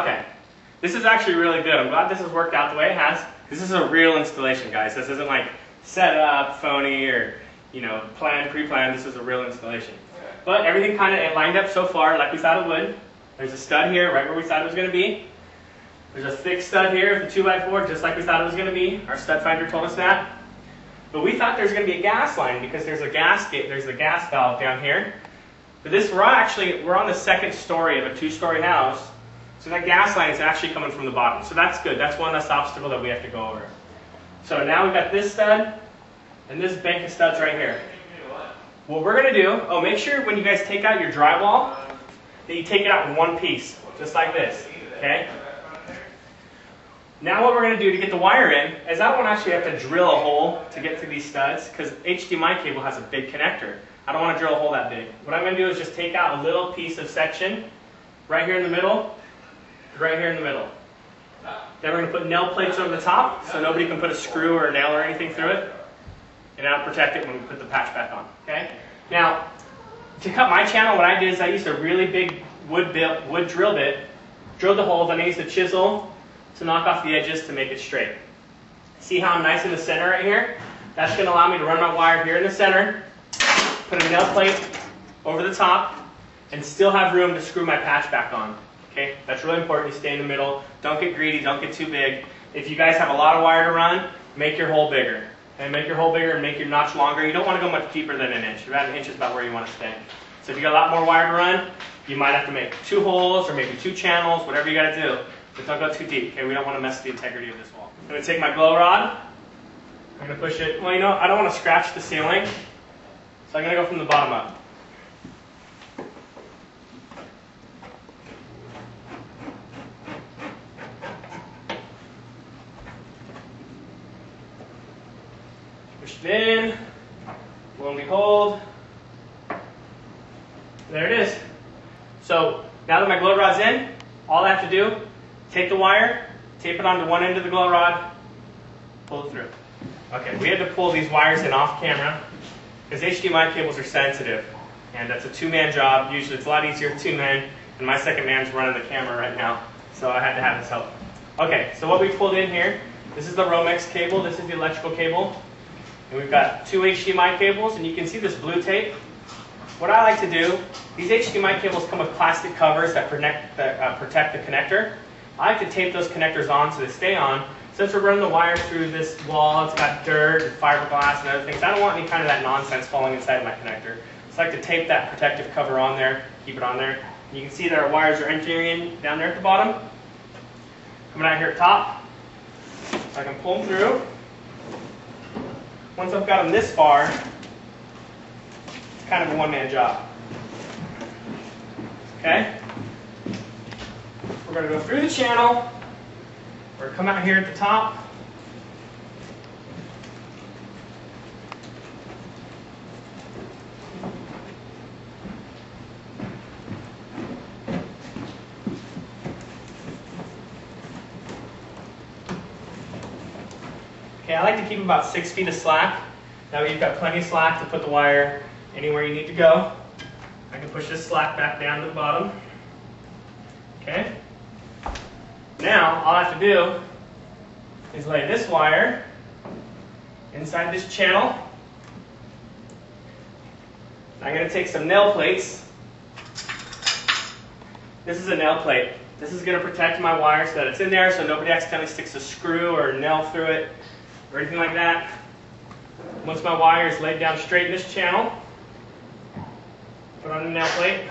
Okay, this is actually really good. I'm glad this has worked out the way it has. This is a real installation, guys. This isn't like set up, phony, or planned, pre-planned. This is a real installation. But everything kind of lined up so far like we thought it would. There's a stud here right where we thought it was going to be. There's a thick stud here with the 2x4 just like we thought it was going to be. Our stud finder told us that. But we thought there was going to be a gas line because there's a gas gate, there's the gas valve down here. But we're on the second story of a 2-story house. So that gas line is actually coming from the bottom. So that's good. That's one less obstacle that we have to go over. So now we've got this stud and this bank of studs right here. What we're going to do, make sure when you guys take out your drywall that you take it out in one piece, just like this, okay? Now what we're going to do to get the wire in is I don't actually have to drill a hole to get to these studs because HDMI cable has a big connector. I don't want to drill a hole that big. What I'm going to do is just take out a little piece of section right here in the middle, right here in the middle. Then we're going to put nail plates over the top so nobody can put a screw or a nail or anything through it. And that'll protect it when we put the patch back on. Okay? Now, to cut my channel, what I did is I used a really big wood drill bit, drilled the holes, and I used a chisel to knock off the edges to make it straight. See how I'm nice in the center right here? That's going to allow me to run my wire here in the center, put a nail plate over the top, and still have room to screw my patch back on. Okay? That's really important. You stay in the middle. Don't get greedy. Don't get too big. If you guys have a lot of wire to run, make your hole bigger. And make your hole bigger and make your notch longer. You don't want to go much deeper than an inch. About an inch is about where you want to stay. So if you got a lot more wire to run, you might have to make 2 holes or maybe 2 channels, whatever you got to do. But don't go too deep. Okay, we don't want to mess the integrity of this wall. I'm going to take my glow rod. I'm going to push it. Well, I don't want to scratch the ceiling, so I'm going to go from the bottom up. Push it in, lo and behold, there it is. So now that my glow rod's in, all I have to do, take the wire, tape it onto one end of the glow rod, pull it through. Okay, we had to pull these wires in off camera because HDMI cables are sensitive, and that's a 2-man job. Usually it's a lot easier with 2 men, and my second man's running the camera right now, so I had to have his help. Okay, so what we pulled in here, this is the Romex cable, this is the electrical cable. And we've got 2 HDMI cables, and you can see this blue tape. What I like to do, these HDMI cables come with plastic covers that protect the connector. I like to tape those connectors on so they stay on. Since we're running the wire through this wall, it's got dirt and fiberglass and other things. I don't want any kind of that nonsense falling inside my connector. So I like to tape that protective cover on there, keep it on there. And you can see that our wires are entering in down there at the bottom. Coming out here at top. So I can pull them through. Once I've got them this far, it's kind of a 1-man job. Okay? We're going to go through the channel. We're going to come out here at the top. Okay, I like to keep about 6 feet of slack. That way you've got plenty of slack to put the wire anywhere you need to go. I can push this slack back down to the bottom. Okay? Now, all I have to do is lay this wire inside this channel. I'm going to take some nail plates. This is a nail plate. This is going to protect my wire so that it's in there so nobody accidentally sticks a screw or a nail through it or anything like that. Once my wire is laid down straight in this channel, put on the nail plate.